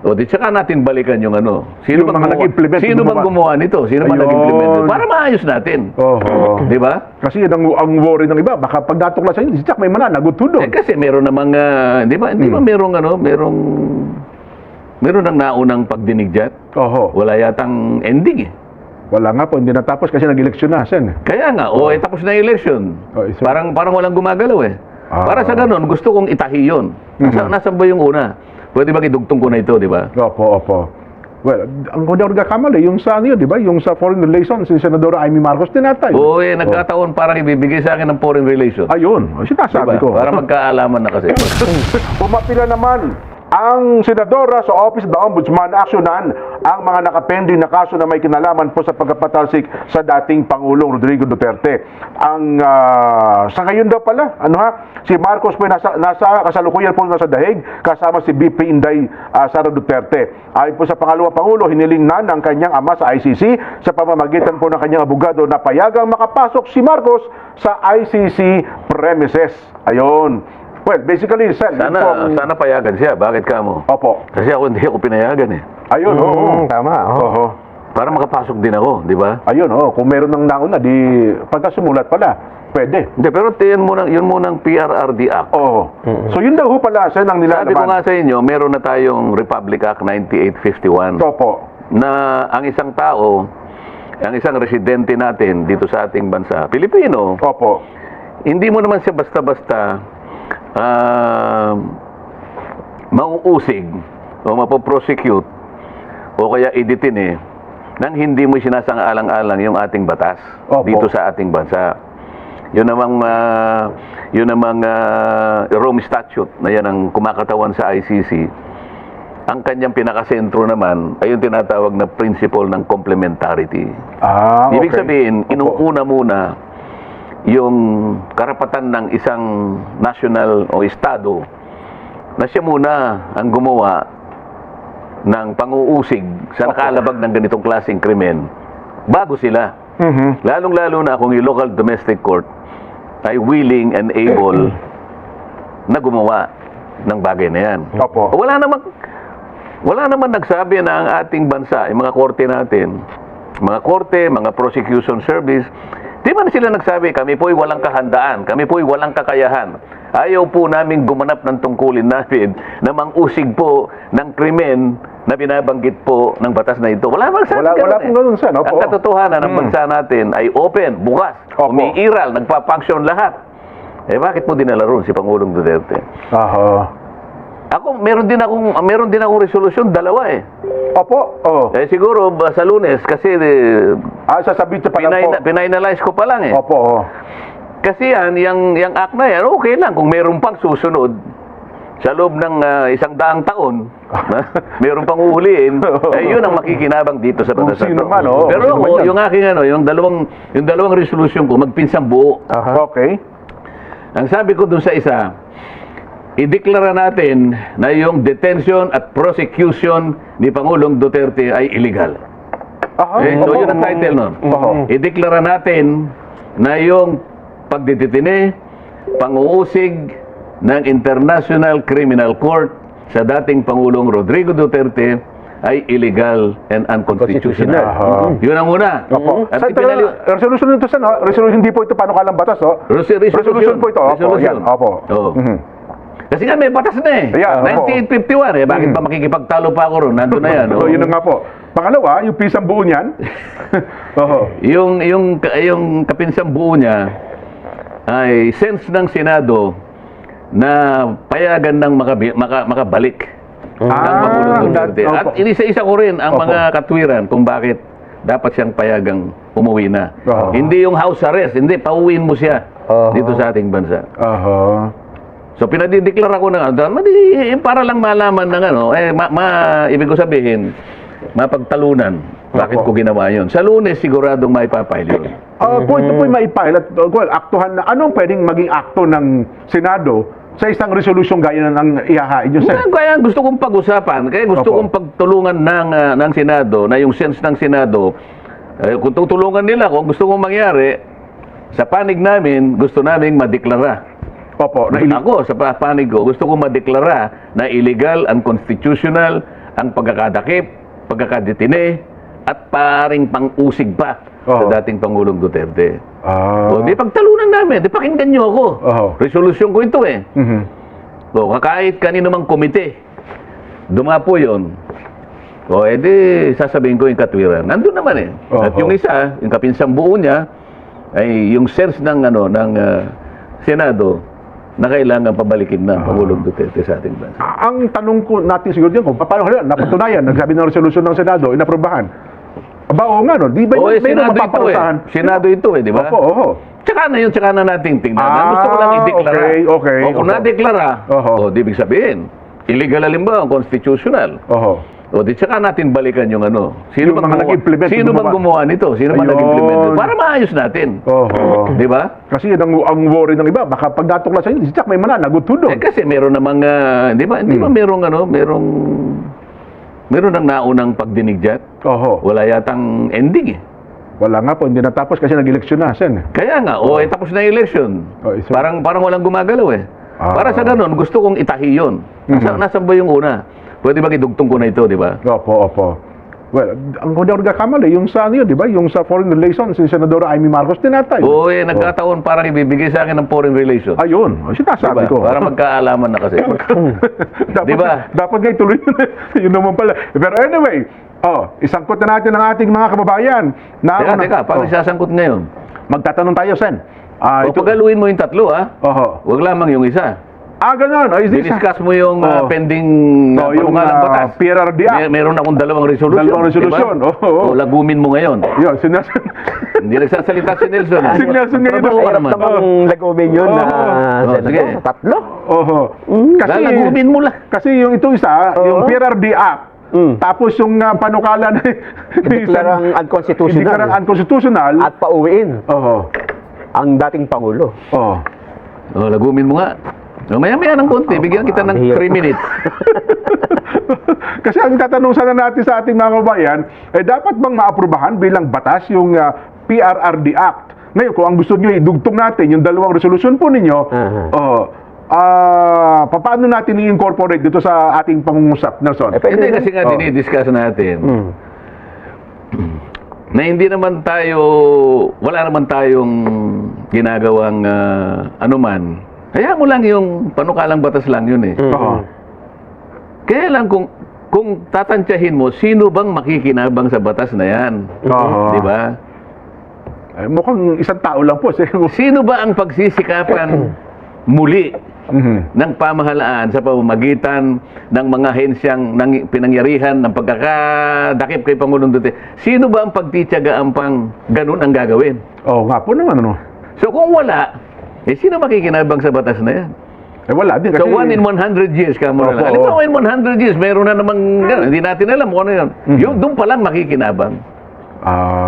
O, di tsaka natin balikan yung ano. Yung mga nag-implement, Sino bang gumawa nito? Sino bang Ayun. nag-implement nito? Para maayos natin. Oho. Di ba? Kasi yun ang worry ng iba. Baka pag natuklasan yun, si Jack may mananagot doon. Kasi meron namang, di ba merong ano, meron ng naunang pagdinig dyan. Oho. Wala yatang ending eh. Wala nga po, hindi natapos kasi nag-eleksyon na, Sen. Kaya nga, tapos na yung election. So, Parang walang gumagalaw eh. Para sa ganun, gusto kong itahi yun. Nasaan ba yung una? Pwede ba idugtong ko na ito, di ba? Opo, opo. Well, ang kung di ako nagkakamali, yung sa ano yun, di ba? Yung sa foreign relations, si Senadora Amy Marcos, tinatay. Oo, nagkataon parang ibibigay sa akin ng foreign relations. Ayun, sinasabi ko. Para magkaalaman na kasi. Pumapila naman ang senadora sa Office of the Ombudsman na aksyonan ang mga nakapending na kaso na may kinalaman po sa pagkapatalsik sa dating Pangulong Rodrigo Duterte. Sa ngayon daw pala, si Marcos po nasa kasalukuyan po nasa dahig kasama si BP Inday Sara Duterte. Ayon po sa pangalawa Pangulo, hiniling na ng kanyang ama sa ICC sa pamamagitan po ng kanyang abogado na payagang makapasok si Marcos sa ICC premises. Ayon. Well, basically, Sen, Sana payagan siya. Bakit ka mo? Opo. Kasi hindi ako pinayagan eh. Ayun, oo. Tama, Oho. Para makapasok din ako, di ba? Ayun, kung meron ng nauna, di pagkasumulat pala, pwede. Hindi, pero yun munang PRRD Act. Oo. So, yun daw ho pala, Sen, ang nilalaman. Sabi ko nga sa inyo, meron na tayong Republic Act 9851 Opo. na ang isang tao, ang isang residente natin dito sa ating bansa, Pilipino, Opo. hindi mo naman siya basta-basta mauusig o mapoprosecute o kaya i-detain nang hindi mo sinasang-alang-alang yung ating batas Opo. dito sa ating bansa. Yun namang Rome Statute na yan ang kumakatawan sa ICC. Ang kanyang pinakasentro naman ay yung tinatawag na principle ng complementarity. Okay. Ibig sabihin, Opo. inuuna muna yung karapatan ng isang national o estado na siya muna ang gumawa ng pang-uusig sa nakalabag ng ganitong klaseng krimen bago sila. Lalong-lalo na kung yung local domestic court ay willing and able na gumawa ng bagay na yan. Opo. Wala naman nagsabi na ang ating bansa, yung mga korte natin, mga prosecution service, di man sila nagsabi, kami po'y walang kahandaan, kami po'y walang kakayahan. Ayaw po namin gumanap ng tungkulin namin na mang-usig po ng krimen na binabanggit po ng batas na ito. Wala namang sabi Wala pong ganun, Sen. Opo. Ang katotohanan ng bansa natin ay open, bukas, Opo. umiiral, nagpapaksyon lahat. Bakit mo dinala ron si Pangulong Duterte? Aha. Ako, meron din akong resolusyon, dalawa eh. Opo. Siguro sa Lunes kasi Sasabihin pa lang po. pinanalyze ko pa lang eh. Opo. Kasi yung act na yan, okay lang kung meron pang susunod sa loob ng 100 taon, meron pang uhulihin, yun ang makikinabang dito sa batas na sino to. man, Pero sino man yan. yung aking yung dalawang resolusyon ko, magpinsang buo. Okay. Ang sabi ko dun sa isa, ideklara natin na yung detention at prosecution ni Pangulong Duterte ay illegal. Aha. So yun ang title nun. Ideklara natin na yung pagdidetine, pang-uusig ng International Criminal Court sa dating Pangulong Rodrigo Duterte ay illegal and unconstitutional. Aha. Yun ang una. Opo. At Sa resolution ito, Sen, resolution hindi po ito panukalang batas, resolution po ito. Opo. Resolution. Yan. Opo. Oo. Kasi nga may batas na eh. Yeah, opo. 1951 bakit pa makikipagtalo pa ako ron? Nandun na yan. So, yun na nga po. Pangalawa, yung pisang buo niyan. Oho. Yung kapinsang buo niya ay sense ng Senado na payagan ng makabalik ng Pangulong Duterte. At inisa-isa ko rin ang mga katwiran kung bakit dapat siyang payagang umuwi na. Hindi yung house arrest, hindi, pauwiin mo siya dito sa ating bansa. So pinadideklara ko na para lang malaman ng ibig ko sabihin, mapagtalunan. Bakit ko ginawa yun? Sa Lunes, siguradong maipapile yun. Kung ito po'y maipile at aktuhan na, anong pwedeng maging akto ng Senado sa isang resolusyong gaya ng ihahain nyo, Sen? Kaya gusto kong pag-usapan, kaya gusto kong pagtulungan ng Senado, na yung sense ng Senado, kung tutulungan nila, kung gusto kong mangyari, sa panig namin, gusto naming madeklara. Opo. Ako, sa panig ko, gusto kong madeklara na illegal, unconstitutional, ang pagkakadakip, pagkakadetine, at paring pang-usig pa Oo. sa dating Pangulong Duterte. Ah. O, di pagtalunan namin, di pakinggan nyo ako. Oo. Resolusyon ko ito eh. Mhm. O, kahit kanino mang komite, dumapo yun. O, edi, sasabihin ko yung katwiran. Nandun naman eh. Oo. At yung isa, yung kapinsang buo niya, ay yung sense ng, Senado, na kailangan pabalikin ng Pangulong Duterte sa ating bansa. Ang tanong ko natin siguro dyan, kung paano kaya napatunayan, nagsabi ng resolusyon ng Senado, inaprobahan. Aba, oo nga, no? Di ba O, may Senado ito eh. mapaparusahan? Senado ito eh, di ba? Opo, oo. Tsaka na yun, tsaka na natin tingnan. Ah, Gusto ko lang i-deklara. okay, O kung opo. na-deklara, Oho. o di ibig sabihin, illegal halimbawa, constitutional. Oho. O di tsaka natin balikan yung Sino Yung mga nag-implement, Sino bang gumawa nito? Sino bang Ayun. nag-implement nito? Para maayos natin. Oho. Di ba? Kasi yun ang worry ng iba, baka pag natuklasan yun, si Jack may nagutudo. Eh, kasi meron namang, di ba? Hindi ba meron ng naunang pagdinig dyan? Oho. Wala yatang ending eh. Wala nga po, hindi natapos kasi nag-eleksyon na, Sen. Kaya nga, tapos na yung election. Oh, so- parang walang gumagalaw eh. Ah. Para sa ganun, gusto kong itahi yun. Nasaan ba yung una? Pwede ba idugtong ko na ito, di ba? Opo, opo. Well, ang kung di ako nagkakamali, yung sa ano yun, di ba? Yung sa foreign relations, si Senadora Amy Marcos, tinatay. Oo, nagkataon parang ibibigay sa akin ng foreign relations. Ayun, sinasabi Diba? ko. Para magkaalaman na kasi. dapat, Diba? Dapat nga ituloy yun. Yun naman pala. Pero anyway, isangkot na natin ang ating mga kababayan. Teka, paano sasangkot ngayon? Magtatanong tayo, Sen. O pagaluin mo yung tatlo, Oho. Huwag lamang yung isa. Ganun. Diniscuss mo yung pending yung panukalang batas. PRRD Act. Meron akong dalawang resolusyon. Dalawang resolusyon, Diba? oo. O, lagumin mo ngayon. Yun, Hindi nagsasalita si Nelson. Si Nelson ngayon. Trabaho ka Oo. naman. Ang lagumin yun na sige. tatlo. Oho. Lalagumin mo lang. Kasi yung ito isa, yung PRRD Act, tapos yung panukala na Deklarang unconstitutional. deklarang unconstitutional. At pauwiin Oho. ang dating Pangulo. Oh. Lagumin mo nga. Maya-maya ng konti, bigyan kita ng 3 minutes. Kasi ang tatanong sana natin sa ating mga kabayan, dapat bang maaprubahan bilang batas yung PRRD Act? Ngayon, kung ang gusto nyo idugtong natin, yung dalawang resolusyon po ninyo, paano natin i-incorporate dito sa ating pangungusap, Nelson? Hindi kasi nga dinidiscuss natin. Na hindi naman wala naman tayong ginagawang anuman. Kaya mo lang yung panukalang batas lang yun eh. Oo. Kaya lang kung tatantyahin mo, sino bang makikinabang sa batas na yan? Oo. Di ba? Mukhang isang tao lang po. Sino ba ang pagsisikapan muli Mhm. ng pamahalaan sa pamamagitan ng mga hensyang pinangyarihan ng pagkakadakip kay Pangulong Duterte? Sino ba ang pagtityagaan pang ganun ang gagawin? Oo nga po naman, ano? So kung wala, sino makikinabang sa batas na yan? Wala din kasi... So 1 in 100 years ka mo na lang. Opo, Halimbawa, 1 in 100 years, meron na namang gano'n. Hindi natin alam kung ano yun. Yung doon pa lang makikinabang.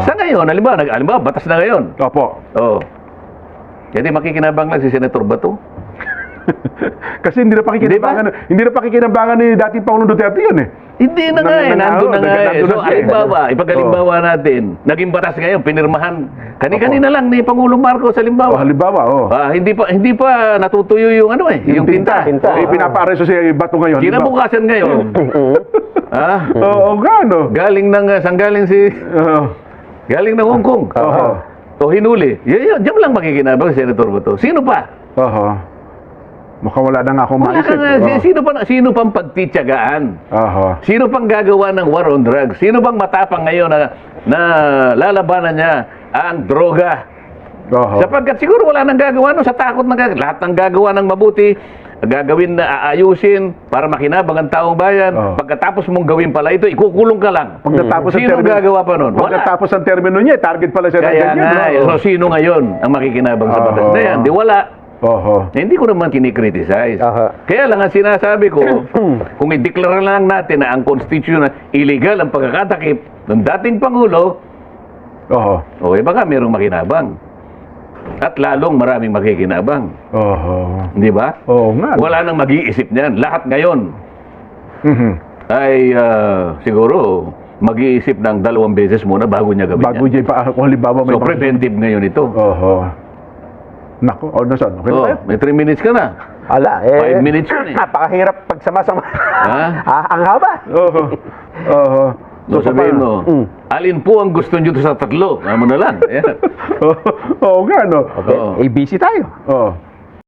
Sa ngayon, halimbawa, batas na ngayon. Opo. Oo. Hindi makikinabang lang si Senator Bato. Kasi hindi na pakikinabangan ni dating Pangulong Duterte yun eh. Hindi na nga eh, nandun na nga eh. So, halimbawa, Oh. ipagalimbawa natin, naging batas ngayon, pinirmahan, kanina lang ni Pangulong Marcos, halimbawa. Halimbawa, Hindi pa natutuyo yung yung tinta. Pinapa-aresto si Bato ngayon. Kinabukasan ngayon. Oo, gano. Galing galing ng Hong Kong. Oo. O hinuli. Diyan lang makikinabang si Senator Bato. Sino pa? Oo. Mukhang wala na nga akong Wala maisip. ka nga. Sino pang pagtityagaan? Oo. Sino pang gagawa ng war on drugs? Sino bang matapang ngayon na lalabanan niya ang droga? Oo. Sapagkat siguro wala nang gagawa sa takot na lahat ng gagawa ng mabuti, gagawin na aayusin para makinabang ang taong bayan. Pagkatapos mong gawin pala ito, ikukulong ka lang. Pagkatapos Sino gagawa pa nun? Wala. Pagkatapos ang termino niya, target pala siya. Kaya nga, so sino ngayon ang makikinabang sa batas na yan? Di wala. Hindi ko naman kinikriticize. Kaya lang ang sinasabi ko, kung i-declare lang natin na ang constitution na illegal ang pagkakatakip ng dating Pangulo, baka mayroong makinabang. At lalong maraming makikinabang. Di ba? Oo nga. Wala nang mag-iisip niyan. Lahat ngayon ay siguro mag-iisip ng 2 beses muna bago niya gawin Bago yan. niya kung halimbawa may... So preventive ngayon ito. Nako, Nelson, okay na tayo? May 3 minutes ka na. Ala, 5 minutes yun eh. Napakahirap pagsama-sama. Ha? Ang haba. Oo. Oo. So sabihin mo, alin po ang gusto nyo sa tatlo? Ano mo na lang. Ayan. Oo nga, no? Oo. ABC tayo. Oo.